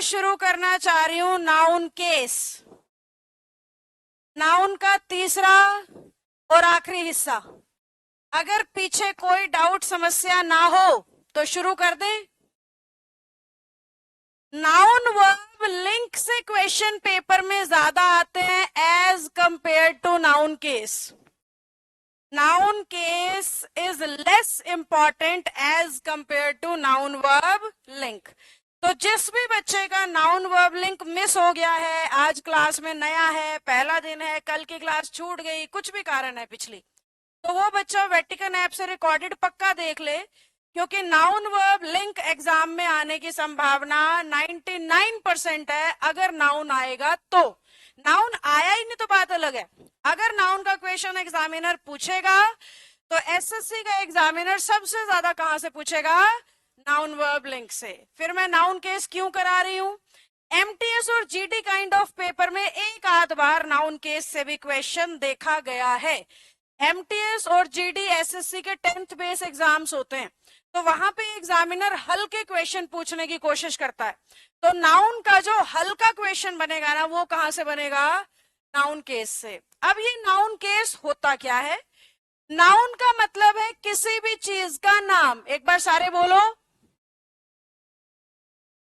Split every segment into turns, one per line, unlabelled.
मैं शुरू करना चाह रही हूं नाउन केस, नाउन का तीसरा और आखिरी हिस्सा। अगर पीछे कोई डाउट समस्या ना हो तो शुरू कर दें। नाउन वर्ब लिंक से क्वेश्चन पेपर में ज्यादा आते हैं as compare to noun case. Noun case is less important as compare to noun verb link. तो जिस भी बच्चे का नाउन वर्ब लिंक मिस हो गया है, आज क्लास में नया है, पहला दिन है, कल की क्लास छूट गई, कुछ भी कारण है पिछली, तो वो बच्चा वेटिकन ऐप से रिकॉर्डेड पक्का देख ले, क्योंकि नाउन वर्ब लिंक एग्जाम में आने की संभावना 99% है। अगर नाउन आएगा तो, नाउन आया ही नहीं तो बात अलग है। अगर नाउन का क्वेश्चन एग्जामिनर पूछेगा तो एसएससी का एग्जामिनर सबसे ज्यादा कहां से पूछेगा? नाउन वर्ब लिंक से। फिर मैं नाउन केस क्यों करा रही हूं? एमटीएस और जीडी काइंड ऑफ पेपर में एक आध बार नाउन केस से भी क्वेश्चन देखा गया है। एमटीएस और जीडी एसएससी के 10th बेस एग्जाम्स होते हैं, तो वहां पे एग्जामिनर हल्के क्वेश्चन पूछने की कोशिश करता है। तो नाउन का जो हल्का क्वेश्चन बनेगा ना, वो कहां से बनेगा? नाउन केस से। अब ये नाउन केस होता क्या है? नाउन का मतलब है किसी भी चीज का नाम। एक बार सारे बोलो।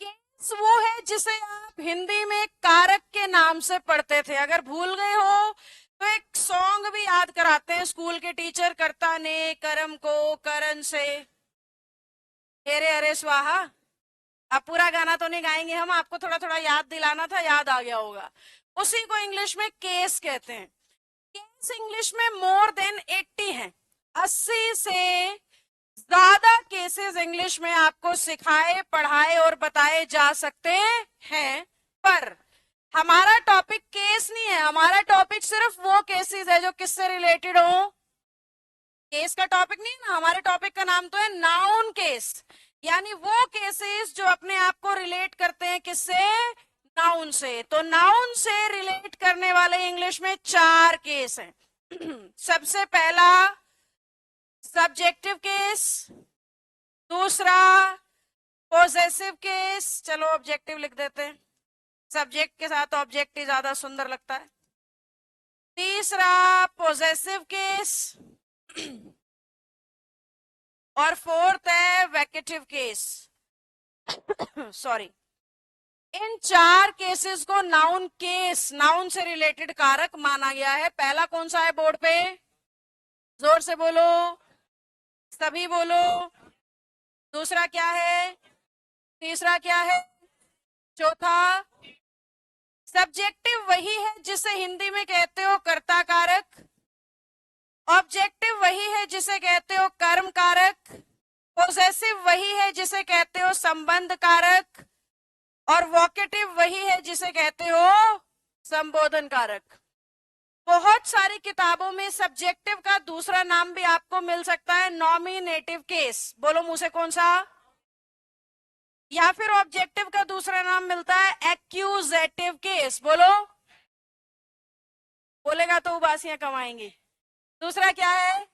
केस वो है जिसे आप हिंदी में कारक के नाम से पढ़ते थे। अगर भूल गए हो तो एक सॉन्ग भी याद कराते हैं स्कूल के टीचर, करता ने करम को करण से हेरे हरे स्वाहा। अब पूरा गाना तो नहीं गाएंगे हम, आपको थोड़ा थोड़ा याद दिलाना था, याद आ गया होगा। उसी को इंग्लिश में केस कहते हैं। केस इंग्लिश में मोर देन 80 है, 80 से ज्यादा केसेस इंग्लिश में आपको सिखाए, पढ़ाए और बताए जा सकते हैं। पर हमारा टॉपिक केस नहीं है, हमारा टॉपिक सिर्फ वो केसेस है जो किससे रिलेटेड हो। केस का टॉपिक नहीं है ना, हमारे टॉपिक का नाम तो है नाउन केस, यानी वो केसेस जो अपने आप को रिलेट करते हैं किससे? नाउन से। तो नाउन से रिलेट करने वाले इंग्लिश में 4 केस हैं। सबसे पहला सब्जेक्टिव केस, दूसरा पोजेसिव केस, चलो ऑब्जेक्टिव लिख देते हैं, सब्जेक्ट के साथ ऑब्जेक्ट ही ज्यादा सुंदर लगता है। तीसरा पोजेसिव केस और फोर्थ है वेकेटिव केस। सॉरी। इन 4 केसेस को नाउन केस, नाउन से रिलेटेड कारक माना गया है। पहला कौन सा है बोर्ड पे? जोर से बोलो, सभी बोलो। दूसरा क्या है? तीसरा क्या है? चौथा? सब्जेक्टिव वही है जिसे हिंदी में कहते हो कर्ता कारक, ऑब्जेक्टिव वही है जिसे कहते हो कर्म कारक, पोजेसिव वही है जिसे कहते हो संबंध कारक, और वोकेटिव वही है जिसे कहते हो संबोधन कारक। बहुत सारी किताबों में सब्जेक्टिव का दूसरा नाम भी आपको मिल सकता है नॉमिनेटिव केस। बोलो मुंह से कौन सा? या फिर ऑब्जेक्टिव का दूसरा नाम मिलता है एक्यूजेटिव केस। बोलो, बोलेगा तो उबासियां कमाएंगे। दूसरा क्या है?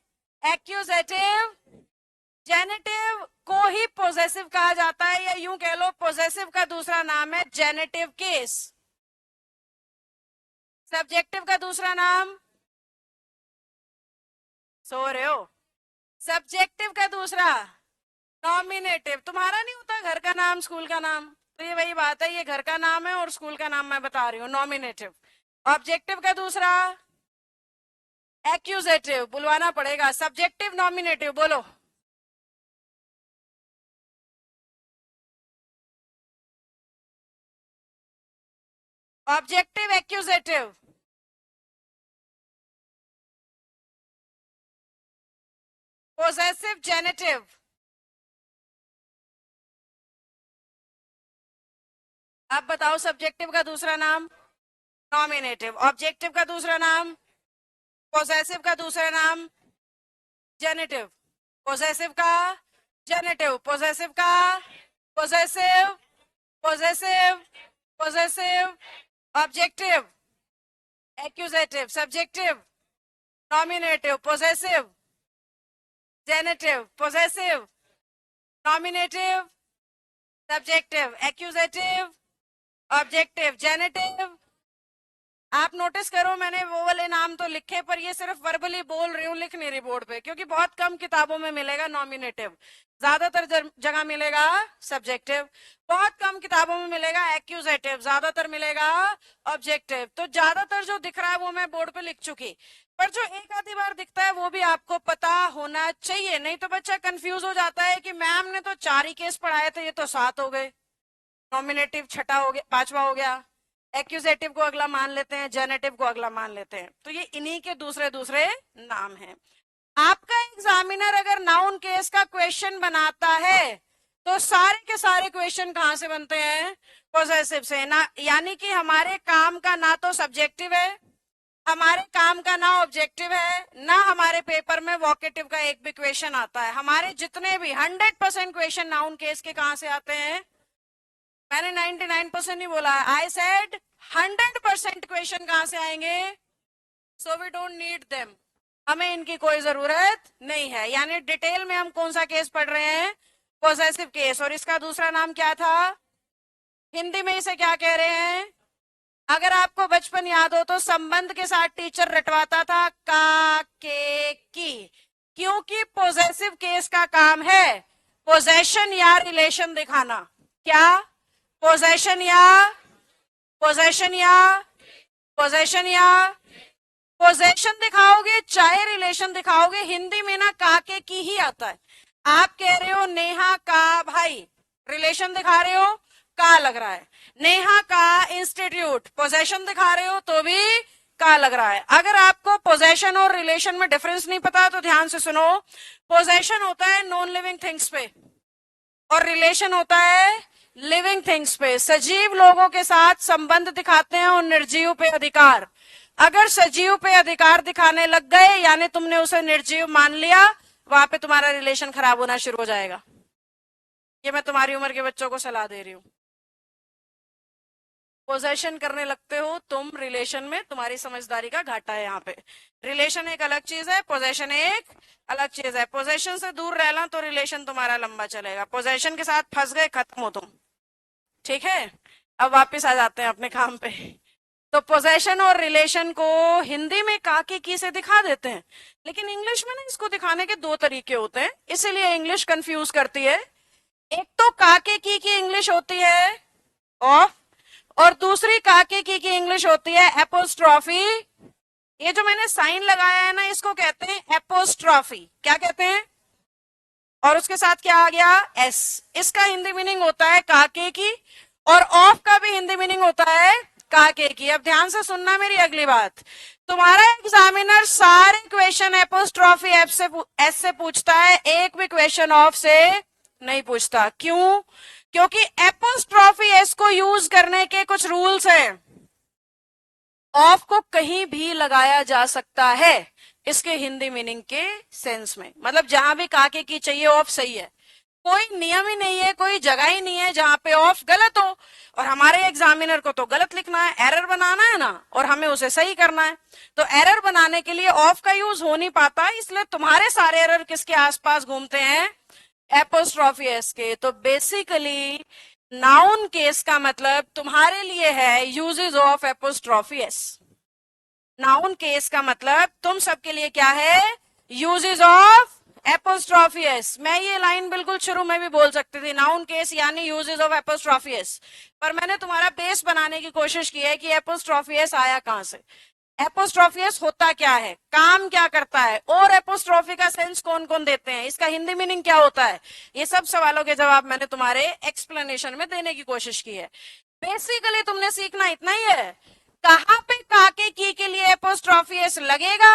एक्यूजेटिव। जेनेटिव को ही पोजेसिव कहा जाता है, या यूं कह लो पोजेसिव का दूसरा नाम है जेनेटिव केस। सब्जेक्टिव का दूसरा नाम, सो रहे हो? सब्जेक्टिव का दूसरा नॉमिनेटिव। तुम्हारा नहीं होता घर का नाम, स्कूल का नाम, तो ये वही बात है, ये घर का नाम है और स्कूल का नाम मैं बता रही हूँ, नॉमिनेटिव। ऑब्जेक्टिव का दूसरा एक्यूजेटिव, बुलवाना पड़ेगा। सब्जेक्टिव नॉमिनेटिव बोलो। Objective accusative. Possessive generative. अब बताओ सब्जेक्टिव का दूसरा नाम नॉमिनेटिव, ऑब्जेक्टिव का दूसरा नाम, पोजेसिव का दूसरा नाम जेनेटिव, पोजेसिव का जेनेटिव, पोजेसिव का possessive, possessive, possessive, objective accusative, subjective nominative, possessive generative, possessive nominative, subjective accusative objective, generative. आप नोटिस करो मैंने वो वाले नाम तो लिखे पर ये सिर्फ वर्बली बोल रही हूँ, लिख नहीं रही बोर्ड पे, क्योंकि बहुत कम किताबों में मिलेगा नॉमिनेटिव, ज्यादातर जगह मिलेगा सब्जेक्टिव, बहुत कम किताबों में मिलेगा एक्यूजेटिव, ज्यादातर मिलेगा ऑब्जेक्टिव। तो ज्यादातर जो दिख रहा है वो मैं बोर्ड पे लिख चुकी, पर जो एक आधी बार दिखता है वो भी आपको पता होना चाहिए, नहीं तो बच्चा कंफ्यूज हो जाता है कि मैम ने तो 4 ही केस पढ़ाए थे, ये तो 7 हो गए, नॉमिनेटिव छठा हो गया, 5वां हो गया, एक्यूजेटिव को अगला मान लेते हैं, जेनेटिव को अगला मान लेते हैं। तो ये इन्हीं के दूसरे दूसरे नाम हैं। आपका एग्जामिनर अगर नाउन केस का क्वेश्चन बनाता है तो सारे के सारे क्वेश्चन कहां से बनते हैं? पोजेसिव से ना, यानी कि हमारे काम का ना तो सब्जेक्टिव है, हमारे काम का ना ऑब्जेक्टिव है, ना हमारे पेपर में वोकेटिव का एक भी क्वेश्चन आता है। हमारे जितने भी 100% क्वेश्चन नाउन केस के कहां से आते हैं? मैंने 99% नहीं बोला है, आई सेड 100% क्वेश्चन कहां से आएंगे? So we don't need them, हमें इनकी कोई जरूरत नहीं है। यानी डिटेल में हम कौन सा केस पढ़ रहे हैं? Possessive case. और इसका दूसरा नाम क्या था? हिंदी में इसे क्या कह रहे हैं? अगर आपको बचपन याद हो तो संबंध के साथ टीचर रटवाता था का के की, क्योंकि पोजेसिव केस का काम है पोजेशन या रिलेशन दिखाना। क्या? पोजेशन या पोजेशन या पोजेशन या पोजेशन दिखाओगे चाहे रिलेशन दिखाओगे, हिंदी में ना का के की ही आता है। आप कह रहे हो नेहा का भाई, रिलेशन दिखा रहे हो, का लग रहा है। नेहा का इंस्टीट्यूट, पोजेशन दिखा रहे हो तो भी का लग रहा है। अगर आपको पोजेशन और रिलेशन में डिफरेंस नहीं पता तो ध्यान से सुनो। पोजेशन होता है नॉन लिविंग थिंग्स पे और रिलेशन होता है लिविंग थिंग्स पे। सजीव लोगों के साथ संबंध दिखाते हैं और निर्जीव पे अधिकार। अगर सजीव पे अधिकार दिखाने लग गए यानी तुमने उसे निर्जीव मान लिया, वहां पे तुम्हारा रिलेशन खराब होना शुरू हो जाएगा। ये मैं तुम्हारी उम्र के बच्चों को सलाह दे रही हूं। पोजेशन करने लगते हो तुम रिलेशन में, तुम्हारी समझदारी का घाटा है यहाँ पे। रिलेशन एक अलग चीज है, पोजेशन एक अलग चीज है। पोजेशन से दूर रहना तो रिलेशन तुम्हारा लंबा चलेगा, पोजेशन के साथ फंस गए खत्म हो तुम। ठीक है, अब वापस आ जाते हैं अपने काम पे। तो पोजेशन और रिलेशन को हिंदी में काके की से दिखा देते हैं, लेकिन इंग्लिश में ना इसको दिखाने के 2 तरीके होते हैं, इसीलिए इंग्लिश कंफ्यूज करती है। एक तो काके की इंग्लिश होती है ऑफ, और दूसरी काके की इंग्लिश होती है एपोस्ट्रॉफी। ये जो मैंने साइन लगाया है ना, इसको कहते हैं एपोस्ट्रॉफी। क्या कहते हैं? और उसके साथ क्या आ गया? एस। इसका हिंदी मीनिंग होता है काके की, और ऑफ का भी हिंदी मीनिंग होता है काके की। अब ध्यान से सुनना मेरी अगली बात। तुम्हारा एग्जामिनर सारे क्वेश्चन एपोस्ट्रॉफी एस से पूछता है, एक भी क्वेश्चन ऑफ से नहीं पूछता। क्यों? क्योंकि एपोस्ट्रॉफी एस को यूज करने के कुछ रूल्स हैं। ऑफ को कहीं भी लगाया जा सकता है इसके हिंदी मीनिंग के सेंस में, मतलब जहां भी काके की चाहिए ऑफ सही है। कोई नियम ही नहीं है, कोई जगह ही नहीं है जहां पे ऑफ गलत हो। और हमारे एग्जामिनर को तो गलत लिखना है, एरर बनाना है ना, और हमें उसे सही करना है। तो एरर बनाने के लिए ऑफ का यूज हो नहीं पाता, इसलिए तुम्हारे सारे एरर किसके आसपास घूमते हैं? एपोस्ट्रॉफी एस के। तो बेसिकली नाउन केस का मतलब तुम्हारे लिए है uses of apostrophe S. Noun case का मतलब तुम सबके लिए क्या है? Uses of apostrophe S. मैं ये लाइन बिल्कुल शुरू में भी बोल सकती थी, नाउन केस यानी यूजेस ऑफ एपोस्ट्रॉफी एस, पर मैंने तुम्हारा बेस बनाने की कोशिश की है कि एपोस्ट्रॉफी एस आया कहां से, एपोस्ट्रॉफी एस होता क्या है, काम क्या करता है, और एपोस्ट्रॉफी का सेंस कौन कौन देते हैं, इसका हिंदी मीनिंग क्या होता है। ये सब सवालों के जवाब मैंने तुम्हारे एक्सप्लेनेशन में देने की कोशिश की है। बेसिकली तुमने सीखना इतना ही है, कहां पे काके की के लिए एपोस्ट्रॉफी एस लगेगा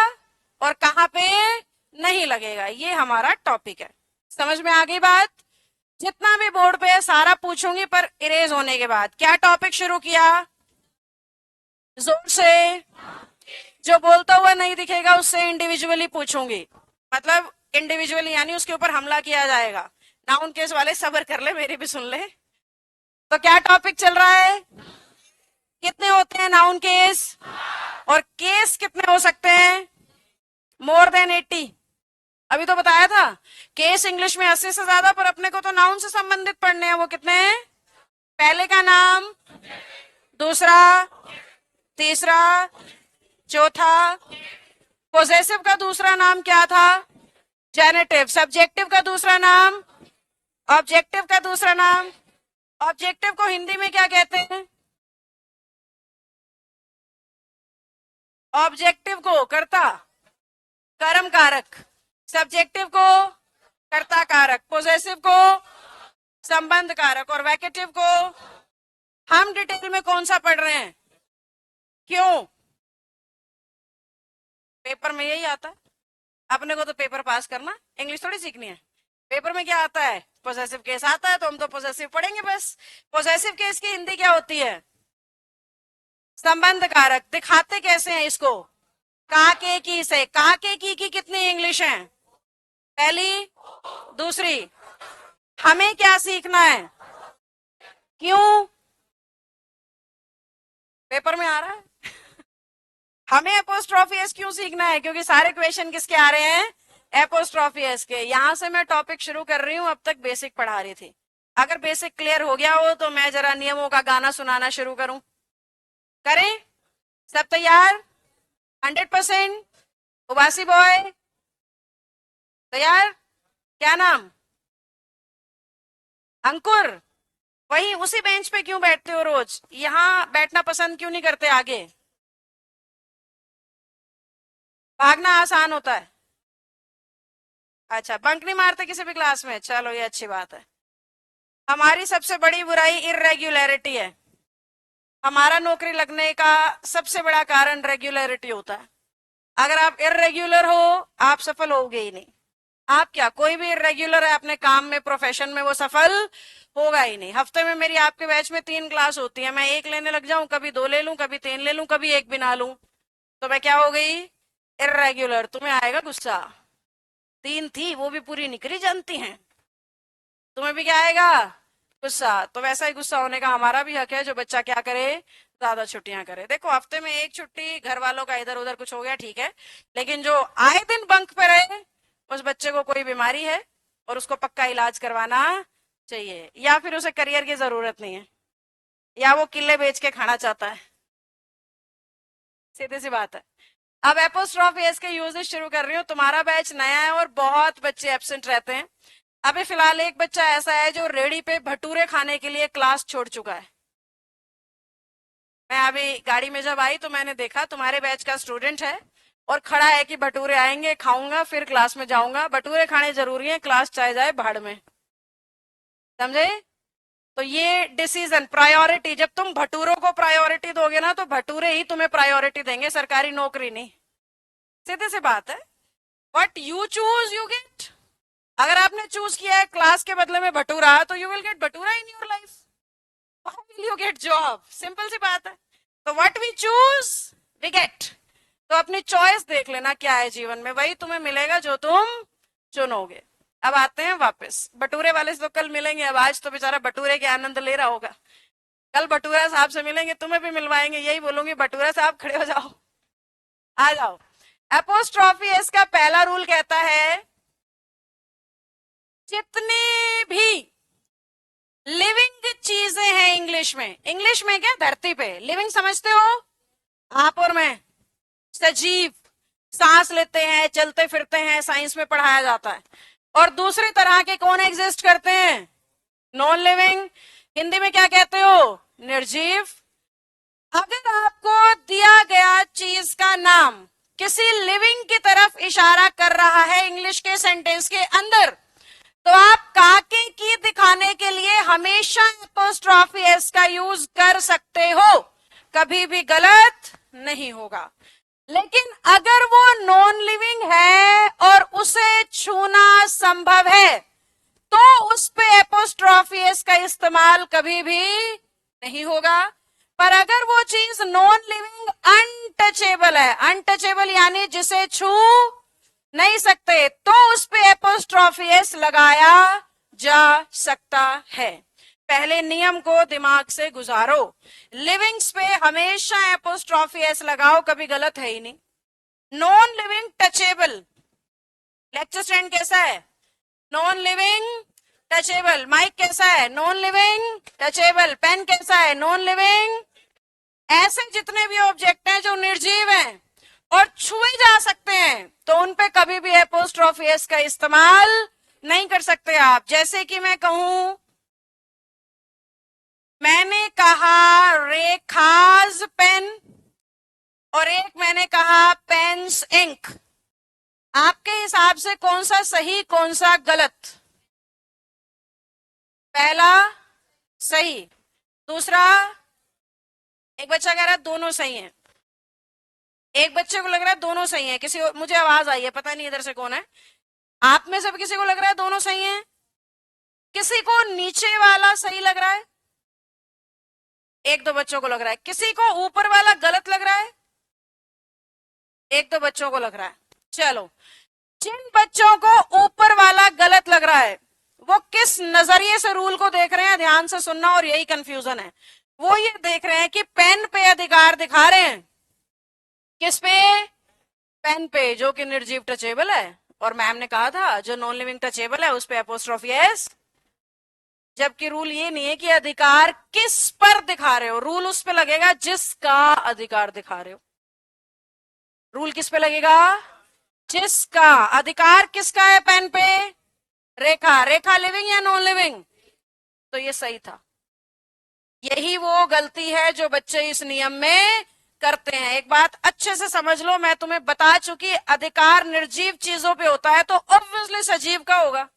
और कहां पे नहीं लगेगा, ये हमारा टॉपिक है। समझ में आ गई बात? जितना भी बोर्ड पे है सारा पूछूंगी, पर इरेज होने के बाद। क्या टॉपिक शुरू किया? जोर से। जो बोलता हुआ नहीं दिखेगा उससे इंडिविजुअली पूछूंगी, मतलब इंडिविजुअली यानी उसके ऊपर हमला किया जाएगा। नाउन केस वाले सब्र कर ले, मेरी भी सुन ले। तो क्या टॉपिक चल रहा है? कितने होते हैं नाउन केस, और केस कितने हो सकते हैं? More than 80। अभी तो बताया था केस इंग्लिश में 80 से ज्यादा, पर अपने को तो नाउन से संबंधित पढ़ने हैं। वो कितने हैं? पहले का नाम दूसरा, तीसरा, चौथा। पोजेसिव का दूसरा नाम क्या था? जेनेटिव। सब्जेक्टिव का दूसरा नाम? ऑब्जेक्टिव का दूसरा नाम? ऑब्जेक्टिव को हिंदी में क्या कहते हैं? ऑब्जेक्टिव को कर्ता, कर्म कारक। सब्जेक्टिव को कर्ता कारक। पोजेसिव को संबंध कारक। और वैकेटिव को हम डिटेल में कौन सा पढ़ रहे हैं? क्यों? पेपर में यही आता है। अपने को तो पेपर पास करना, इंग्लिश थोड़ी सीखनी है। पेपर में क्या आता है? पोजेसिव केस आता है, तो हम तो पोजेसिव पढ़ेंगे बस। पोजेसिव केस की हिंदी क्या होती है? संबंध कारक। दिखाते कैसे हैं इसको? का के की से। का के की कितनी इंग्लिश है? पहली, दूसरी। हमें क्या सीखना है? क्यों? पेपर में आ रहा है। हमें एपोस्ट्रोफी एस क्यों सीखना है? क्योंकि सारे क्वेश्चन किसके आ रहे हैं? एपोस्ट्रोफी एस के। यहां से मैं टॉपिक शुरू कर रही हूं, अब तक बेसिक पढ़ा रही थी। अगर बेसिक क्लियर हो गया हो तो मैं जरा नियमों का गाना सुनाना शुरू करूं। करें? सब तैयार? 100%? उबासी बॉय तैयार? क्या नाम? अंकुर। वही उसी बेंच पे क्यों बैठते हो रोज? यहाँ बैठना पसंद क्यों नहीं करते आगे? भागना आसान होता है। अच्छा, बंक नहीं मारते किसी भी क्लास में? चलो ये अच्छी बात है। हमारी सबसे बड़ी बुराई इरेग्युलरिटी है। हमारा नौकरी लगने का सबसे बड़ा कारण रेगुलरिटी होता है। अगर आप इरेग्युलर हो, आप सफल होगे ही नहीं। आप क्या, कोई भी इरेग्युलर है अपने काम में, प्रोफेशन में, वो सफल होगा ही नहीं। हफ्ते में मेरी आपके बैच में 3 क्लास होती है, मैं एक लेने लग जाऊं, कभी 2 ले लूं, कभी 3 ले लूं, कभी एक भी ना लूं, तो मैं क्या हो गई? इरेग्युलर। तुम्हें आएगा गुस्सा। 3 थी, वो भी पूरी निकली जानती हैं। तुम्हें भी क्या आएगा? गुस्सा। तो वैसा ही गुस्सा होने का हमारा भी हक है, जो बच्चा क्या करे? ज्यादा छुट्टियां करे। देखो, हफ्ते में एक छुट्टी घर वालों का इधर उधर कुछ हो गया, ठीक है, लेकिन जो आए दिन बंक पे रहे, उस बच्चे को कोई बीमारी है और उसको पक्का इलाज करवाना चाहिए, या फिर उसे करियर की जरूरत नहीं है, या वो किले बेच के खाना चाहता है। सीधी सी बात है। अब एपोस्ट्रोफी एस के यूजेस शुरू कर रही हूँ। तुम्हारा बैच नया है और बहुत बच्चे एब्सेंट रहते हैं। अभी फिलहाल एक बच्चा ऐसा है जो रेडी पे भटूरे खाने के लिए क्लास छोड़ चुका है। मैं अभी गाड़ी में जब आई तो मैंने देखा तुम्हारे बैच का स्टूडेंट है और खड़ा है कि भटूरे आएंगे, खाऊंगा, फिर क्लास में जाऊंगा। भटूरे खाने जरूरी है, क्लास चाहे जाए भाड़ में। समझे? तो ये डिसीजन, प्रायोरिटी, जब तुम भटूरों को प्रायोरिटी दोगे ना, तो भटूरे ही तुम्हें प्रायोरिटी देंगे, सरकारी नौकरी नहीं। सीधी सी बात है। What you choose you get. अगर आपने चूज किया है क्लास के बदले में भटूरा, तो you will get bhatura in your life. How will you get job? Simple सी बात है। तो what we choose we get. तो अपनी चॉइस देख लेना क्या है जीवन में, वही तुम्हें मिलेगा जो तुम चुनोगे। अब आते हैं वापस, भटूरे वाले से तो कल मिलेंगे, अब आज तो बेचारा भटूरे के आनंद ले रहा होगा। कल भटूरा साहब से मिलेंगे, तुम्हें भी मिलवाएंगे, यही बोलूंगी, भटूरा साहब खड़े हो जाओ, आ जाओ। एपोस्ट्रोफी एस का पहला रूल कहता है, जितनी भी लिविंग चीजें हैं इंग्लिश में क्या, धरती पे लिविंग समझते हो आप और मैं? सजीव, सांस लेते हैं, चलते फिरते हैं, साइंस में पढ़ाया जाता है। और दूसरी तरह के कौन एग्जिस्ट करते हैं? Non living. हिंदी में क्या कहते हो? निर्जीव। अगर आपको दिया गया चीज का नाम किसी लिविंग की तरफ इशारा कर रहा है इंग्लिश के सेंटेंस के अंदर, तो आप काके की दिखाने के लिए हमेशा एपोस्ट्रोफी एस का यूज कर सकते हो, कभी भी गलत नहीं होगा। लेकिन अगर वो नॉन लिविंग है और उसे छूना संभव है, तो उस पे एपोस्ट्रोफी एस का इस्तेमाल कभी भी नहीं होगा। पर अगर वो चीज नॉन लिविंग अनटचेबल है, अनटचेबल यानी जिसे छू नहीं सकते, तो उस पे एपोस्ट्रोफी एस लगाया जा सकता है। पहले नियम को दिमाग से गुजारो, लिविंग्स पे हमेशा एपोस्ट्रोफी एस लगाओ, कभी गलत है ही नहीं। Non living touchable, lecture stand कैसा है? Non living touchable. माइक कैसा है? Non living touchable. पेन कैसा है? नॉन लिविंग ऐसे जितने भी ऑब्जेक्ट हैं जो निर्जीव हैं और छुए जा सकते हैं, तो उन पे कभी भी एपोस्ट्रोफी एस का इस्तेमाल नहीं कर सकते आप। जैसे कि मैं कहूं, मैंने कहा रेखाज पेन और एक मैंने कहा पेन्स इंक। आपके हिसाब से कौन सा सही कौन सा गलत? पहला सही, दूसरा एक बच्चा कह रहा है दोनों सही हैं, एक बच्चे को लग रहा है दोनों सही हैं, किसी मुझे आवाज आई है, पता नहीं इधर से कौन है, आप में से किसी को लग रहा है दोनों सही हैं, किसी को नीचे वाला सही लग रहा है, एक दो बच्चों को लग रहा है, किसी को ऊपर वाला गलत लग रहा है, एक दो बच्चों को लग रहा है। चलो, जिन बच्चों को ऊपर वाला गलत लग रहा है वो किस नजरिए से रूल को देख रहे हैं, ध्यान से सुनना, और यही कंफ्यूजन है। वो ये देख रहे हैं कि पेन पे अधिकार दिखा रहे हैं, किस पे? पेन पे, जो कि निर्जीव टचेबल है, और मैम ने कहा था जो नॉन लिविंग टचेबल है उस पे एपोस्ट्रोफी एस। जबकि रूल ये नहीं है कि अधिकार किस पर दिखा रहे हो, रूल उस पे लगेगा जिसका अधिकार दिखा रहे हो। रूल किस पे लगेगा? जिसका अधिकार। किसका है पेन पे? रेखा। रेखा लिविंग या नॉन लिविंग? तो ये सही था। यही वो गलती है जो बच्चे इस नियम में करते हैं। एक बात अच्छे से समझ लो, मैं तुम्हें बता चुकी, अधिकार निर्जीव चीजों पे होता है तो ऑब्वियसली सजीव का होगा।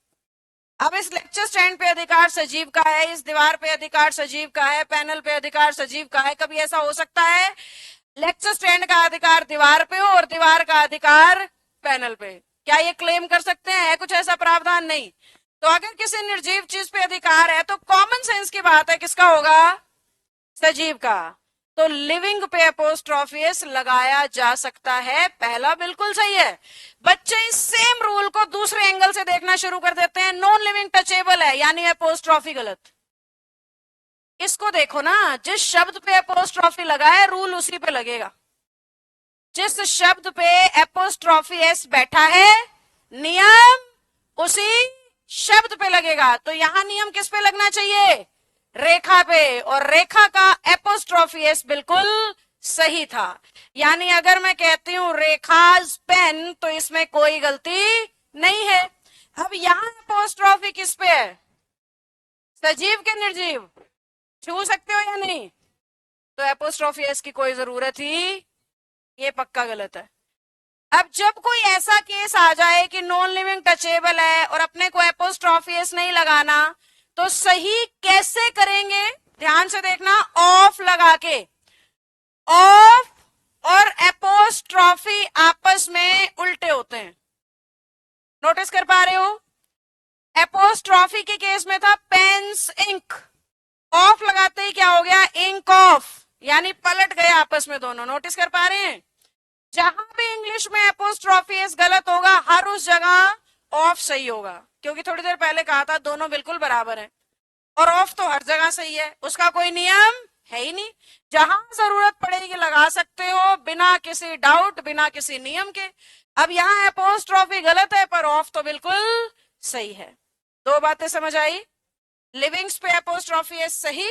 अब इस लेक्चर स्टैंड पे अधिकार सजीव का है, इस दीवार पे अधिकार सजीव का है, पैनल पे अधिकार सजीव का है। कभी ऐसा हो सकता है लेक्चर स्टैंड का अधिकार दीवार पे हो और दीवार का अधिकार पैनल पे? क्या ये क्लेम कर सकते हैं? है कुछ ऐसा प्रावधान? नहीं। तो अगर किसी निर्जीव चीज पे अधिकार है तो कॉमन सेंस की बात है किसका होगा? सजीव का। तो लिविंग पे एपोस्ट्रोफी एस लगाया जा सकता है, पहला बिल्कुल सही है। बच्चे इस सेम रूल को दूसरे एंगल से देखना शुरू कर देते हैं, नॉन लिविंग टचेबल है यानी एपोस्ट्रोफी गलत। इसको देखो ना, जिस शब्द पे एपोस्ट्रोफी लगा है रूल उसी पे लगेगा। जिस शब्द पे एपोस्ट्रोफी एस बैठा है नियम उसी शब्द पे लगेगा। तो यहां नियम किस पे लगना चाहिए? रेखा पे, और रेखा का एपोस्ट्रोफी एस बिल्कुल सही था। यानी अगर मैं कहती हूं रेखाज पेन तो इसमें कोई गलती नहीं है। अब यहां एपोस्ट्रोफी किस पे है? सजीव के निर्जीव? छू सकते हो या नहीं? तो एपोस्ट्रोफी एस की कोई जरूरत ही, ये पक्का गलत है। अब जब कोई ऐसा केस आ जाए कि नॉन लिविंग टचेबल है और अपने को एपोस्ट्रोफी एस नहीं लगाना, तो सही कैसे करेंगे? ध्यान से देखना, ऑफ लगा के। ऑफ और एपोस्ट्रोफी आपस में उल्टे होते हैं, नोटिस कर पा रहे हो? एपोस्ट्रोफी के केस में था पेन्स इंक, ऑफ लगाते ही क्या हो गया? इंक ऑफ, यानी पलट गए आपस में दोनों। नोटिस कर पा रहे हैं? जहां भी इंग्लिश में एपोस्ट्रोफी एस गलत होगा हर उस जगह ऑफ सही होगा, क्योंकि थोड़ी देर पहले कहा था दोनों बिल्कुल बराबर हैं, और ऑफ तो हर जगह सही है, उसका कोई नियम है ही नहीं। जहां जरूरत पड़ेगी लगा सकते हो बिना किसी डाउट, बिना किसी नियम के। अब यहाँ एपोस्ट्रोफी गलत है पर ऑफ तो बिल्कुल सही है। दो बातें समझ आई? लिविंग्स पे एपोस्ट्रोफी एस सही,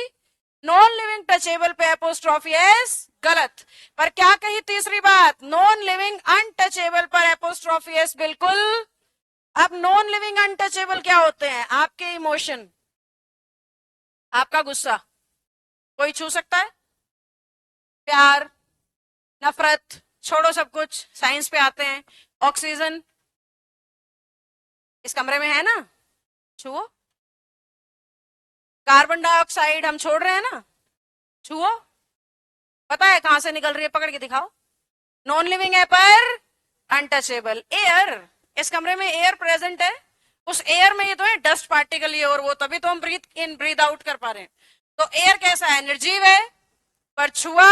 नॉन लिविंग टचेबल पे एपोस्ट्रोफी एस गलत। पर क्या कही तीसरी बात? नॉन लिविंग अनटचेबल पर एपोस्ट्रोफी एस बिल्कुल। अब नॉन लिविंग अनटचेबल क्या होते हैं? आपके इमोशन, आपका गुस्सा कोई छू सकता है? प्यार, नफरत, छोड़ो सब कुछ, साइंस पे आते हैं। ऑक्सीजन इस कमरे में है ना, छुओ। कार्बन डाइऑक्साइड हम छोड़ रहे हैं ना, छुओ। पता है कहां से निकल रही है? पकड़ के दिखाओ। नॉन लिविंग है पर अनटचेबल। एयर, इस कमरे में एयर प्रेजेंट है, उस एयर में ये तो है डस्ट पार्टिकल, ये और वो, तभी तो हम ब्रीथ इन ब्रीथ आउट कर पा रहे हैं। तो एयर कैसा है? निर्जीव है पर छुआ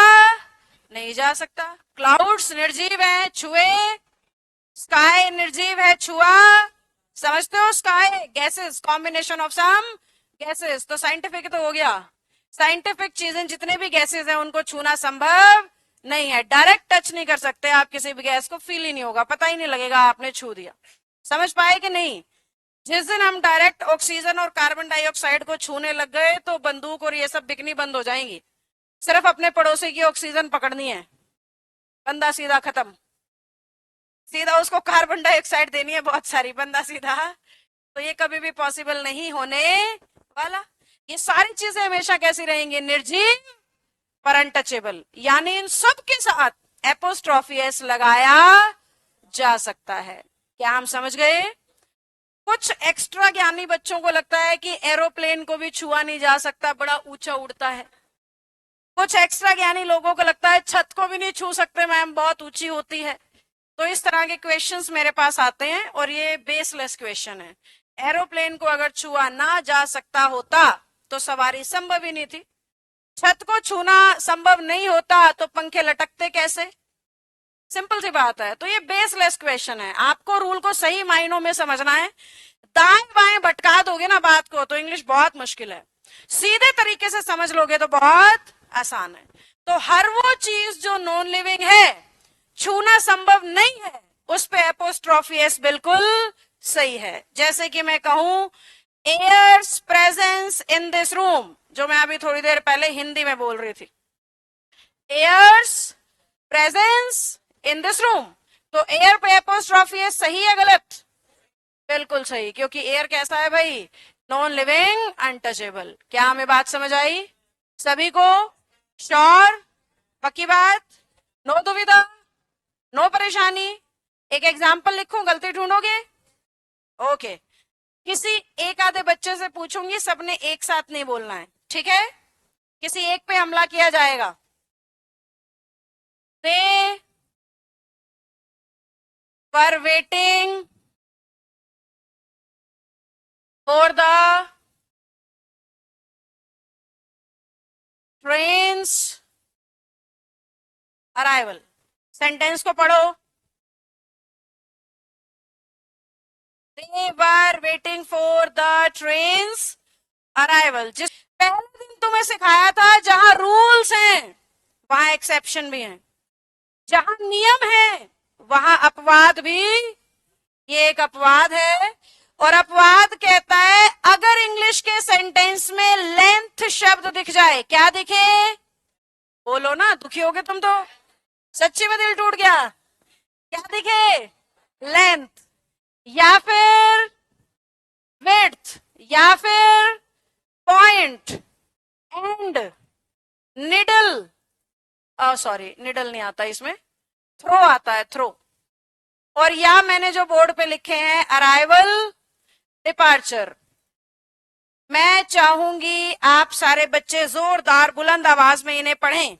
नहीं जा सकता। क्लाउड्स निर्जीव है, छुए। स्काई निर्जीव है, छुआ। समझते हो? Sky gases, combination of some gases. तो साइंटिफिक तो हो गया, साइंटिफिक चीजें जितने भी गैसेस हैं उनको छूना संभव नहीं है। डायरेक्ट टच नहीं कर सकते आप किसी भी गैस को, फील ही नहीं होगा, पता ही नहीं लगेगा आपने छू दिया। समझ पाए कि नहीं? जिस दिन हम डायरेक्ट ऑक्सीजन और कार्बन डाइऑक्साइड को छूने लग गए तो बंदूक और ये सब बिकनी बंद हो जाएंगी। सिर्फ अपने पड़ोसी की ऑक्सीजन पकड़नी है, बंदा सीधा खत्म। सीधा उसको कार्बन डाइऑक्साइड देनी है बहुत सारी, बंदा सीधा। तो ये कभी भी पॉसिबल नहीं होने वाला। ये सारी चीजें हमेशा कैसी रहेंगी? निर्जीव पर अनटचेबल, यानी इन सब के साथ एपोस्ट्रोफी एस लगाया जा सकता है। क्या हम समझ गए? कुछ एक्स्ट्रा ज्ञानी बच्चों को लगता है कि एरोप्लेन को भी छुआ नहीं जा सकता, बड़ा ऊंचा उड़ता है। कुछ एक्स्ट्रा ज्ञानी लोगों को लगता है छत को भी नहीं छू सकते मैम, बहुत ऊंची होती है। तो इस तरह के क्वेश्चंस मेरे पास आते हैं और ये बेसलेस क्वेश्चन है। एरोप्लेन को अगर छुआ ना जा सकता होता तो सवारी संभव ही नहीं थी। छत को छूना संभव नहीं होता तो पंखे लटकते कैसे? सिंपल सी बात है। तो ये बेसलेस क्वेश्चन है, आपको रूल को सही मायनों में समझना है। दाएं बाएं भटका दोगे ना बात को तो इंग्लिश बहुत मुश्किल है। सीधे तरीके से समझ लोगे तो बहुत आसान है। तो हर वो चीज जो नॉन लिविंग है, छूना संभव नहीं है, उस पे एपोस्ट्रोफी एस बिल्कुल सही है। जैसे कि मैं कहूं air's presence in this room, जो मैं अभी थोड़ी देर पहले हिंदी में बोल रही थी, air's presence in this room. तो एयर पे एपोस्ट्रोफी एस सही है गलत? बिल्कुल सही, क्योंकि एयर कैसा है भाई? Non living untouchable. क्या हमें बात समझ आई सभी को? श्योर? पक्की बात? नो दुविधा, नो परेशानी? एक एग्जाम्पल लिखूं, गलती ढूंढोगे? ओके। किसी एक आधे बच्चे से पूछूंगी, सबने एक साथ नहीं बोलना है, ठीक है? किसी एक पे हमला किया जाएगा। They were waiting for the train's arrival. Sentence को पढ़ो। They were waiting for the train's arrival। जिस पहले दिन तुम्हें सिखाया था जहां रूल्स हैं वहां एक्सेप्शन भी हैं, जहां नियम है वहां अपवाद भी। ये एक अपवाद है, और अपवाद कहता है अगर इंग्लिश के सेंटेंस में लेंथ शब्द दिख जाए। क्या दिखे? बोलो ना, दुखी होगे तुम तो, सच्ची में दिल टूट गया। क्या दिखे? लेंथ, या फिर विड्थ, या फिर point, and, needle. Sorry, needle नहीं आता इसमें, थ्रो आता है, थ्रो। और या मैंने जो बोर्ड पे लिखे हैं अराइवल, डिपार्चर। मैं चाहूंगी आप सारे बच्चे जोरदार बुलंद आवाज में इन्हें पढ़ें।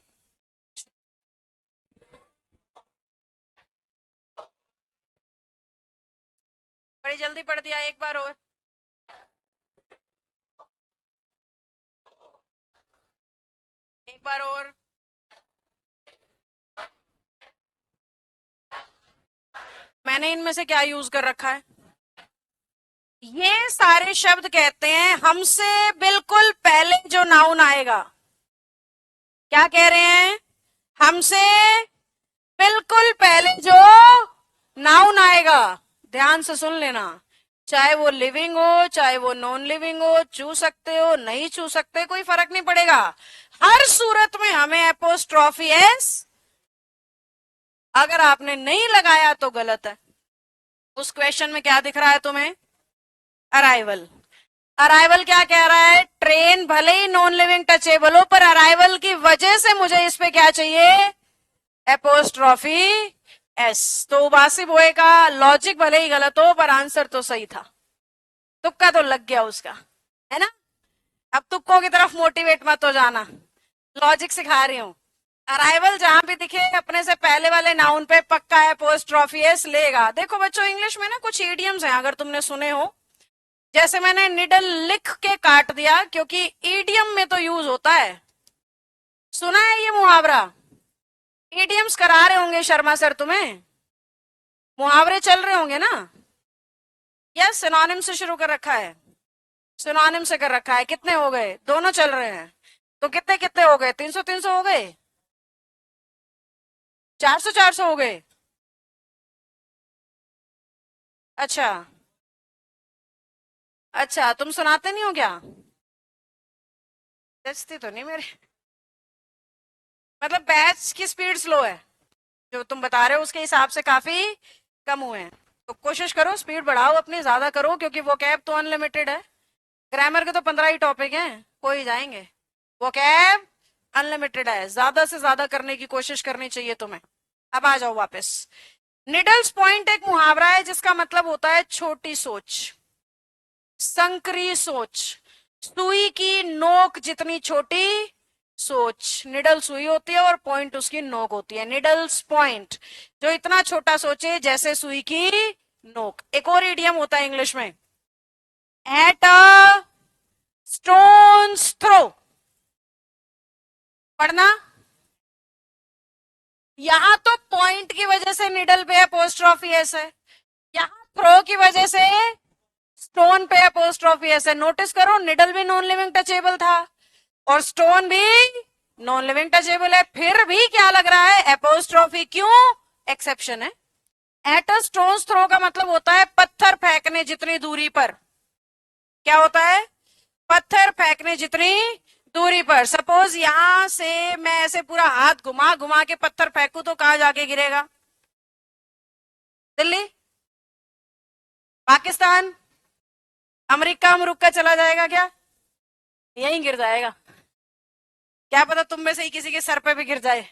बड़ी जल्दी पढ़ दिया, एक बार और। एक बार और। मैंने इनमें से क्या यूज कर रखा है? ये सारे शब्द कहते हैं हमसे बिल्कुल पहले जो नाउन आएगा। क्या कह रहे हैं? हमसे बिल्कुल पहले जो नाउन आएगा, ध्यान से सुन लेना। चाहे वो लिविंग हो, चाहे वो नॉन लिविंग हो, छू सकते हो, नहीं छू सकते, कोई फर्क नहीं पड़ेगा। हर सूरत में हमें एपोस्ट्रोफी एस, अगर आपने नहीं लगाया तो गलत है। उस क्वेश्चन में क्या दिख रहा है तुम्हें? अराइवल। अराइवल क्या कह रहा है? ट्रेन भले ही नॉन लिविंग टचेबल हो, पर अराइवल की वजह से मुझे इस पे क्या चाहिए? Apostrophe S. तो उबासी बोए का लॉजिक भले ही गलत हो, पर आंसर तो सही था। तुक्का तो लग गया उसका, है ना? अब तुक्कों की तरफ मोटिवेट मत हो जाना, लॉजिक सिखा रही हूं। अराइवल जहां भी दिखे अपने से पहले वाले नाउन पे पक्का एपोस्ट्रोफी एस लेगा। देखो बच्चों, इंग्लिश में ना कुछ इडियम्स हैं, अगर तुमने सुने हो। जैसे मैंने निडल लिख के काट दिया, क्योंकि ईडियम में तो यूज होता है। सुना है ये मुहावरा? ईडियम्स करा रहे होंगे शर्मा सर तुम्हें, मुहावरे चल रहे होंगे ना? या सिनोनिम से शुरू कर रखा है? सिनोनिम से कर रखा है। कितने हो गए? दोनों चल रहे हैं। तो कितने कितने हो गए? 300 300 हो गए? 400 400 हो गए? अच्छा अच्छा, तुम सुनाते नहीं हो क्या? जचती तो नहीं मेरे। मतलब बैच की स्पीड स्लो है, जो तुम बता रहे हो उसके हिसाब से काफी कम हुए हैं। तो कोशिश करो स्पीड बढ़ाओ अपनी, ज्यादा करो, क्योंकि वो कैब तो अनलिमिटेड है। ग्रामर के तो 15 ही टॉपिक हैं, कोई जाएंगे। वो कैब अनलिमिटेड है, ज्यादा से ज्यादा करने की कोशिश करनी चाहिए तुम्हें। अब आ जाओ वापस। निडल्स पॉइंट एक मुहावरा है जिसका मतलब होता है छोटी सोच, संकरी सोच। सुई की नोक जितनी छोटी सोच, निडल सुई होती है और पॉइंट उसकी नोक होती है। निडल्स पॉइंट, जो इतना छोटा सोचे जैसे सुई की नोक। एक और इडियम होता है इंग्लिश में, एट अ स्टोन्स थ्रो। पढ़ना, यहां तो पॉइंट की वजह से निडल पे अपोस्ट्रोफी एस है, यहां थ्रो की वजह से स्टोन पे अपोस्ट्रोफी एस है। नोटिस करो, निडल भी नॉन लिविंग टचेबल था और स्टोन भी नॉन लिविंग टचेबल है, फिर भी क्या लग रहा है, अपोस्ट्रोफी। क्यों? एक्सेप्शन है। एट अ स्टोन्स थ्रो का मतलब होता है पत्थर फेंकने जितनी दूरी पर। क्या होता है? पत्थर फेंकने जितनी दूरी पर। सपोज यहां से मैं ऐसे पूरा हाथ घुमा घुमा के पत्थर फेंकू तो कहां जाके गिरेगा? दिल्ली, पाकिस्तान, अमेरिका अमरुका चला जाएगा क्या? यहीं गिर जाएगा। क्या पता तुम में से ही किसी के सर पे भी गिर जाए,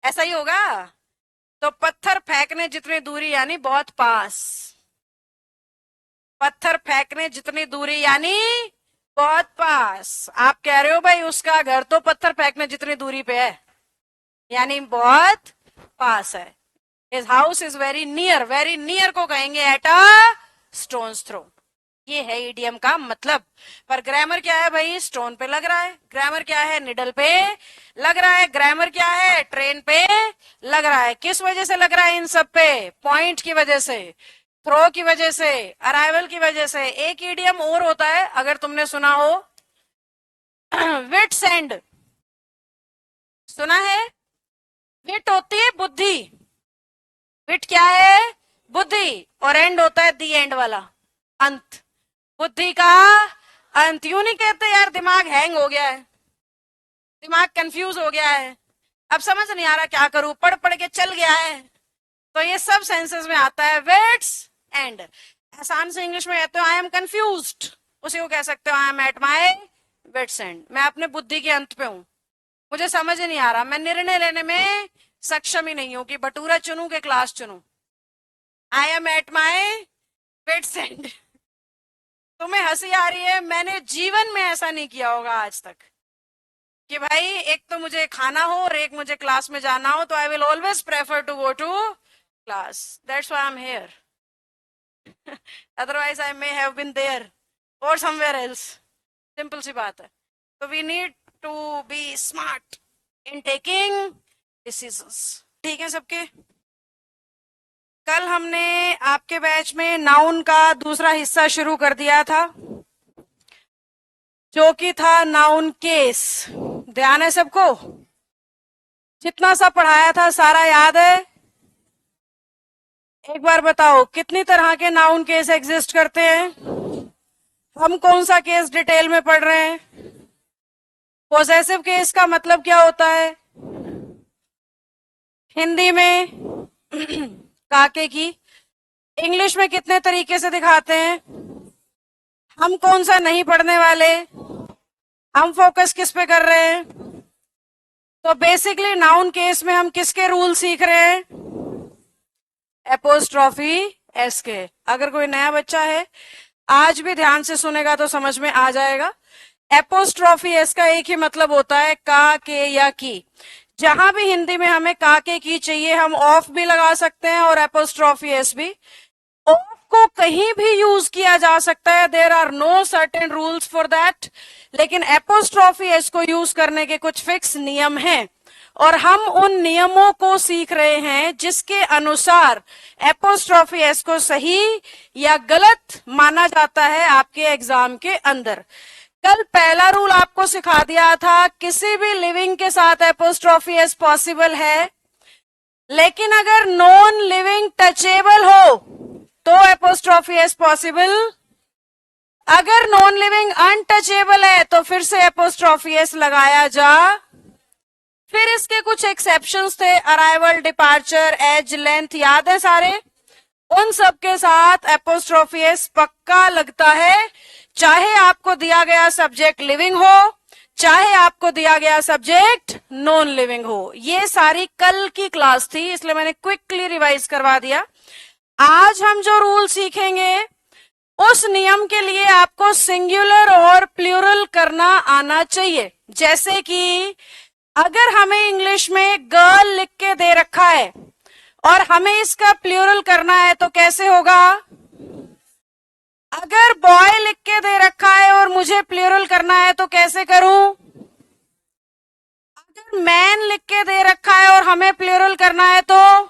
ऐसा ही होगा। तो पत्थर फेंकने जितनी दूरी यानी बहुत पास, पत्थर फेंकने जितनी दूरी यानी बहुत पास। आप कह रहे हो भाई उसका घर तो पत्थर फेंकने जितनी दूरी पे है, यानी बहुत पास है। His house is very near को कहेंगे एट अ स्टोन्स थ्रो। ये है इडियम का मतलब। पर ग्रामर क्या है भाई? स्टोन पे लग रहा है। ग्रामर क्या है? निडल पे लग रहा है। ग्रामर क्या है? ट्रेन पे लग रहा है। किस वजह से लग रहा है इन सब पे? पॉइंट की वजह से, थ्रो की वजह से, अराइवल की वजह से। एक इडियम और होता है अगर तुमने सुना हो, विट्स एंड। सुना है? विट होती है बुद्धि, विट क्या है? बुद्धि, और एंड होता है दी एंड वाला, अंत, बुद्धि का अंत। यूं नहीं कहते यार दिमाग हैंग हो गया है, दिमाग कंफ्यूज हो गया है, अब समझ नहीं आ रहा क्या करूं, पढ़ पढ़ के चल गया है। तो ये सब सेंसेस में आता है विट्स एंड। आसान से इंग्लिश में कहते हो आई एम कंफ्यूज्ड, उसी को कह सकते हो I am at my wits end. मैं अपने बुद्धि के अंत पे हूं, मुझे समझ ही नहीं आ रहा, मैं निर्णय लेने में सक्षम ही नहीं हूं कि भटूरा चुनूं कि क्लास चुनूं। I am at my wits end. तुम्हें हंसी आ रही है, मैंने जीवन में ऐसा नहीं किया होगा आज तक कि भाई एक तो मुझे खाना हो और एक मुझे क्लास में जाना हो, तो I will always prefer to go to class, that's why I am here. Otherwise I may have been there or somewhere else. Simple सी बात है। तो we need to be smart in taking decisions. ठीक है सबके? कल हमने आपके बैच में नाउन का दूसरा हिस्सा शुरू कर दिया था, जो कि था नाउन केस। ध्यान है सबको? जितना सा पढ़ाया था सारा याद है? एक बार बताओ कितनी तरह के नाउन केस एग्जिस्ट करते हैं? हम कौन सा केस डिटेल में पढ़ रहे हैं? पोजेसिव केस का मतलब क्या होता है हिंदी में? काके की। इंग्लिश में कितने तरीके से दिखाते हैं? हम कौन सा नहीं पढ़ने वाले, हम फोकस किस पे कर रहे हैं? तो बेसिकली नाउन केस में हम किसके रूल सीख रहे हैं? एपोस्ट्रॉफी एस के। अगर कोई नया बच्चा है आज भी ध्यान से सुनेगा तो समझ में आ जाएगा। एपोस्ट्रॉफी एस का एक ही मतलब होता है का, के या की। जहां भी हिंदी में हमें का, के, की चाहिए हम ऑफ भी लगा सकते हैं और एपोस्ट्रॉफी एस भी। ऑफ को कहीं भी यूज किया जा सकता है, there are no certain rules for that, लेकिन एपोस्ट्रॉफी एस को यूज करने के कुछ फिक्स नियम हैं और हम उन नियमों को सीख रहे हैं जिसके अनुसार एपोस्ट्रॉफी एस को सही या गलत माना जाता है आपके एग्जाम के अंदर। कल पहला रूल आपको सिखा दिया था, किसी भी लिविंग के साथ एपोस्ट्रॉफी एस पॉसिबल है, लेकिन अगर नॉन लिविंग टचेबल हो तो एपोस्ट्रॉफी एस पॉसिबल। अगर नॉन लिविंग अनटचेबल है तो फिर से एपोस्ट्रॉफी एस लगाया जा फिर इसके कुछ एक्सेप्शंस थे, अराइवल, डिपार्चर, एज, लेंथ, याद है सारे? उन सब के साथ एपोस्ट्रोफी एस पक्का लगता है, चाहे आपको दिया गया सब्जेक्ट लिविंग हो, चाहे आपको दिया गया सब्जेक्ट नॉन लिविंग हो। ये सारी कल की क्लास थी, इसलिए मैंने क्विकली रिवाइज करवा दिया। आज हम जो रूल सीखेंगे उस नियम के लिए आपको सिंगुलर और प्लूरल करना आना चाहिए। जैसे कि अगर हमें इंग्लिश में गर्ल लिख के दे रखा है और हमें इसका प्लूरल करना है तो कैसे होगा? अगर बॉय लिख के दे रखा है और मुझे प्लूरल करना है तो कैसे करूं? अगर मैन लिख के दे रखा है और हमें प्लूरल करना है तो?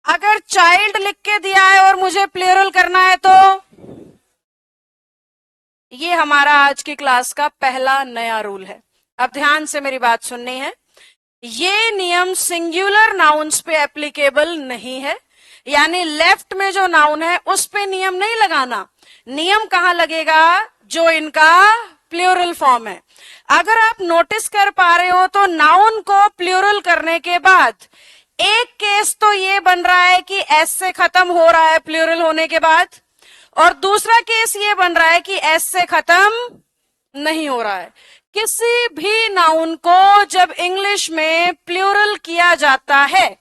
अगर चाइल्ड लिख के दिया है और मुझे प्लूरल करना है तो? ये हमारा आज की क्लास का पहला नया रूल है। अब ध्यान से मेरी बात सुननी है। ये नियम सिंगुलर नाउन्स पे एप्लीकेबल नहीं है, यानी लेफ्ट में जो नाउन है उस पे नियम नहीं लगाना। नियम कहां लगेगा? जो इनका प्लूरल फॉर्म है। अगर आप नोटिस कर पा रहे हो तो नाउन को प्लूरल करने के बाद एक केस तो ये बन रहा है कि एस से खत्म हो रहा है प्लूरल होने के बाद, और दूसरा केस ये बन रहा है कि एस से खत्म नहीं हो रहा है। किसी भी नाउन को जब इंग्लिश में प्लूरल किया जाता है,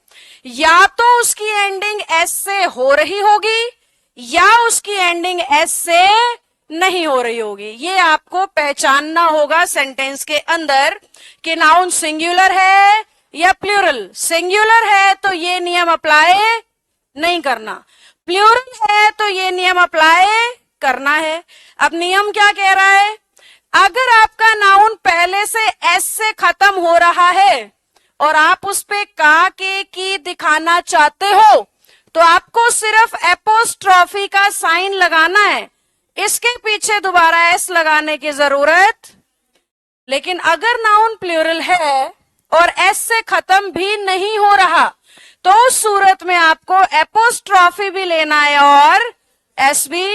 या तो उसकी एंडिंग एस से हो रही होगी या उसकी एंडिंग एस से नहीं हो रही होगी। ये आपको पहचानना होगा सेंटेंस के अंदर कि नाउन सिंगुलर है या प्लूरल। सिंगुलर है तो ये नियम अप्लाई नहीं करना, प्लूरल है तो ये नियम अप्लाई करना है। अब नियम क्या कह रहा है? अगर आपका नाउन पहले से एस से खत्म हो रहा है और आप उस पे का के की दिखाना चाहते हो तो आपको सिर्फ एपोस्ट्रॉफी का साइन लगाना है, इसके पीछे दोबारा एस लगाने की जरूरत। लेकिन अगर नाउन प्लूरल है और एस से खत्म भी नहीं हो रहा तो उस सूरत में आपको एपोस्ट्रॉफी भी लेना है और एस भी,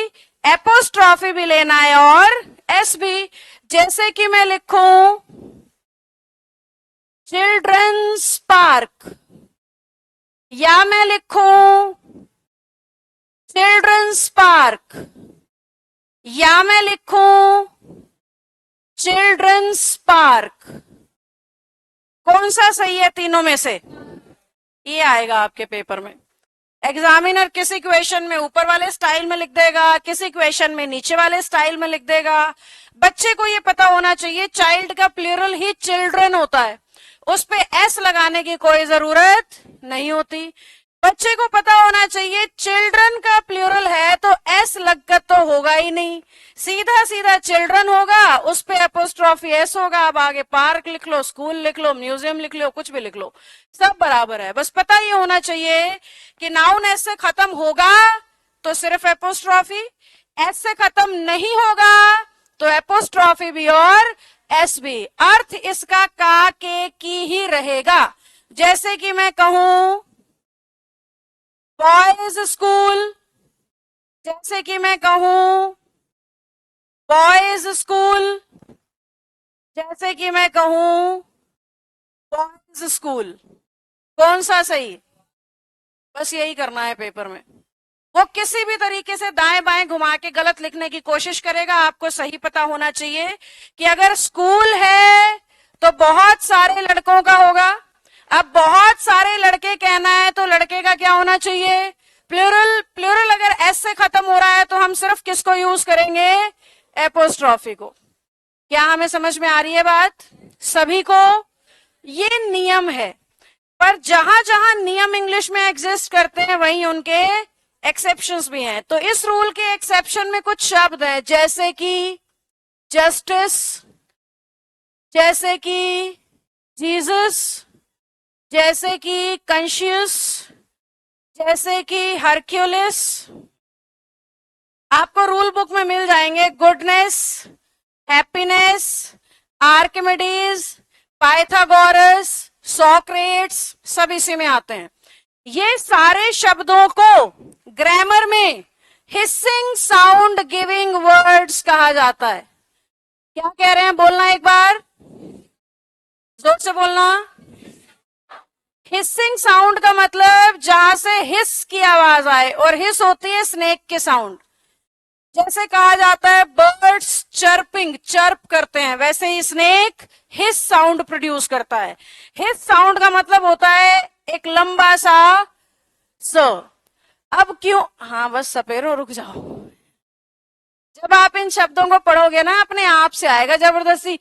एपोस्ट्रॉफी भी लेना है और एस भी। जैसे कि मैं लिखूं चिल्ड्रंस पार्क, या मैं लिखूं चिल्ड्रंस पार्क, या मैं लिखूं चिल्ड्रंस पार्क। कौन सा सही है तीनों में से? ये आएगा आपके पेपर में। एग्जामिनर किसी क्वेश्चन में ऊपर वाले स्टाइल में लिख देगा, किसी क्वेश्चन में नीचे वाले स्टाइल में लिख देगा। बच्चे को ये पता होना चाहिए चाइल्ड का प्लूरल ही चिल्ड्रन होता है, उस पे एस लगाने की कोई जरूरत नहीं होती। बच्चे को पता होना चाहिए चिल्ड्रन का प्लूरल है तो एस लगकर तो होगा ही नहीं, सीधा सीधा चिल्ड्रन होगा, उस पे एपोस्ट्रॉफी एस होगा। अब आगे पार्क लिख लो, स्कूल लिख लो, म्यूजियम लिख लो, कुछ भी लिख लो, सब बराबर है। बस पता ये होना चाहिए कि नाउन एस से खत्म होगा तो सिर्फ एपोस्ट्रॉफी, एस से खत्म नहीं होगा तो एपोस्ट्रॉफी भी और एस भी। अर्थ इसका का के की ही रहेगा। जैसे कि मैं कहूं बॉयज स्कूल, जैसे कि मैं कहूं बॉयज स्कूल, जैसे कि मैं कहूं बॉयज स्कूल। कौन सा सही? बस यही करना है पेपर में। वो किसी भी तरीके से दाएं बाएं घुमा के गलत लिखने की कोशिश करेगा, आपको सही पता होना चाहिए कि अगर स्कूल है तो बहुत सारे लड़कों का होगा। अब बहुत सारे लड़के कहना है तो लड़के का क्या होना चाहिए? प्लूरल। प्लूरल अगर एस से खत्म हो रहा है तो हम सिर्फ किसको यूज करेंगे? एपोस्ट्रॉफी को। क्या हमें समझ में आ रही है बात सभी को? ये नियम है, पर जहां जहां नियम इंग्लिश में एग्जिस्ट करते हैं वहीं उनके एक्सेप्शंस भी हैं। तो इस रूल के एक्सेप्शन में कुछ शब्द हैं, जैसे कि जस्टिस, जैसे कि जीसस, जैसे कि कॉन्शियस, जैसे कि हरक्यूलिस। आपको रूल बुक में मिल जाएंगे। Goodness, happiness, Archimedes, Pythagoras, Socrates, सब इसी में आते हैं। ये सारे शब्दों को ग्रामर में हिसिंग साउंड गिविंग वर्ड्स कहा जाता है। क्या कह रहे हैं? बोलना एक बार, जोर से बोलना। हिसिंग साउंड का मतलब जहां से हिस की आवाज आए, और हिस होती है स्नेक के साउंड। जैसे कहा जाता है बर्ड्स चर्पिंग, चर्प करते हैं, वैसे ही स्नेक हिस साउंड प्रोड्यूस करता है। हिस साउंड का मतलब होता है एक लंबा सा स। अब क्यों, हाँ बस सपेरो रुक जाओ। जब आप इन शब्दों को पढ़ोगे ना अपने आप से आएगा, जबरदस्ती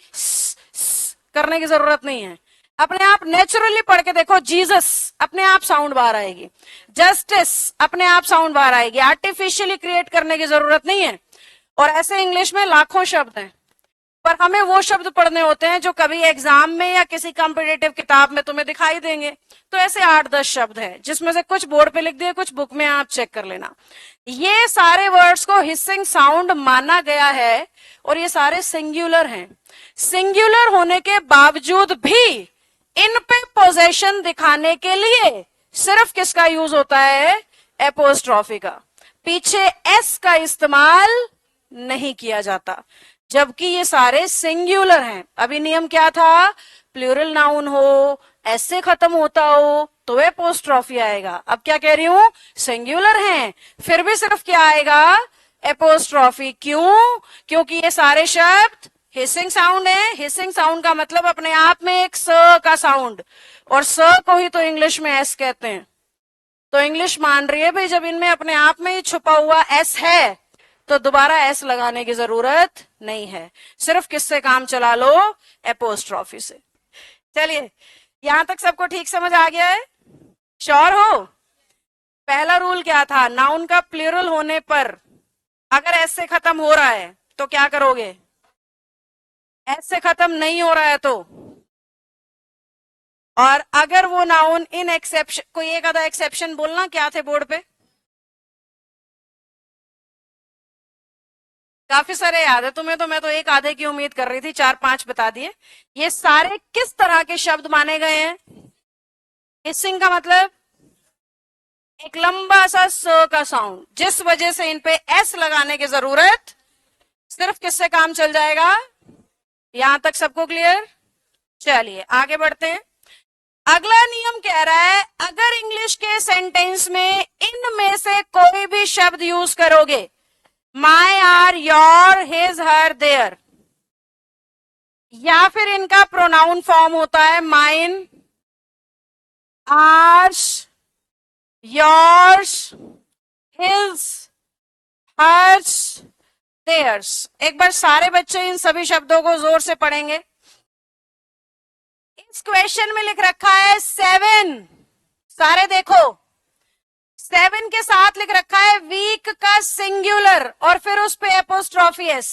करने की जरूरत नहीं है। अपने आप नेचुरली पढ़ के देखो, जीसस अपने आप साउंड बाहर आएगी, जस्टिस अपने आप साउंड बाहर आएगी, आर्टिफिशियली क्रिएट करने की जरूरत नहीं है। और ऐसे इंग्लिश में लाखों शब्द हैं, पर हमें वो शब्द पढ़ने होते हैं जो कभी एग्जाम में या किसी कॉम्पिटिटिव किताब में तुम्हें दिखाई देंगे। तो ऐसे 8-10 शब्द हैं, जिसमें से कुछ बोर्ड पे लिख दिए, कुछ बुक में आप चेक कर लेना। ये सारे वर्ड्स को हिसिंग साउंड माना गया है, और ये सारे सिंगुलर हैं। सिंगुलर होने के बावजूद भी इन पे पोजेशन दिखाने के लिए सिर्फ किसका यूज होता है? एपोस्ट्रॉफी का। पीछे एस का इस्तेमाल नहीं किया जाता, जबकि ये सारे सिंगुलर हैं। अभी नियम क्या था? प्लूरल नाउन हो, एस से खत्म होता हो तो एपोस्ट्रॉफी आएगा। अब क्या कह रही हूं? सिंगुलर हैं, फिर भी सिर्फ क्या आएगा? एपोस्ट्रॉफी। क्यों? क्योंकि ये सारे शब्द हिसिंग साउंड है। हिसिंग साउंड का मतलब अपने आप में एक स का साउंड, और स को ही तो इंग्लिश में एस कहते हैं। तो इंग्लिश मान रही है भाई, जब इनमें अपने आप में ही छुपा हुआ एस है तो दोबारा एस लगाने की जरूरत नहीं है। सिर्फ किससे काम चला लो? एपोस्ट्रॉफी से। चलिए, यहां तक सबको ठीक समझ आ गया है? श्योर हो? पहला रूल क्या था? नाउन का प्लूरल होने पर अगर एस से खत्म हो रहा है तो क्या करोगे? एस से खत्म नहीं हो रहा है तो, और अगर वो नाउन इन एक्सेप्शन, कोई एक आधा एक्सेप्शन बोलना, क्या थे बोर्ड पे? काफी सारे याद है तुम्हें, तो मैं तो एक आधे की उम्मीद कर रही थी, 4-5 बता दिए। ये सारे किस तरह के शब्द माने गए हैं? हिसिंग का मतलब एक लंबा सा स का साउंड, जिस वजह से इन पे एस लगाने की जरूरत, सिर्फ किससे काम चल जाएगा? यहां तक सबको क्लियर? चलिए आगे बढ़ते हैं। अगला नियम कह रहा है, अगर इंग्लिश के सेंटेंस में इनमें से कोई भी शब्द यूज करोगे, my, our, your, his, her, their, या फिर इनका प्रोनाउन फॉर्म होता है mine, ours, yours, his, hers, theirs. एक बार सारे बच्चे इन सभी शब्दों को जोर से पढ़ेंगे। इस क्वेश्चन में लिख रखा है 7, सारे देखो, 7 के साथ लिख रखा है वीक का सिंगुलर और फिर उस पे एपोस्ट्रॉफी एस।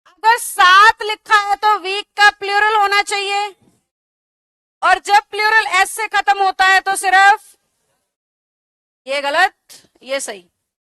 अगर 7 लिखा है तो वीक का प्लूरल होना चाहिए, और जब प्लूरल एस से खत्म होता है तो सिर्फ, ये गलत ये सही।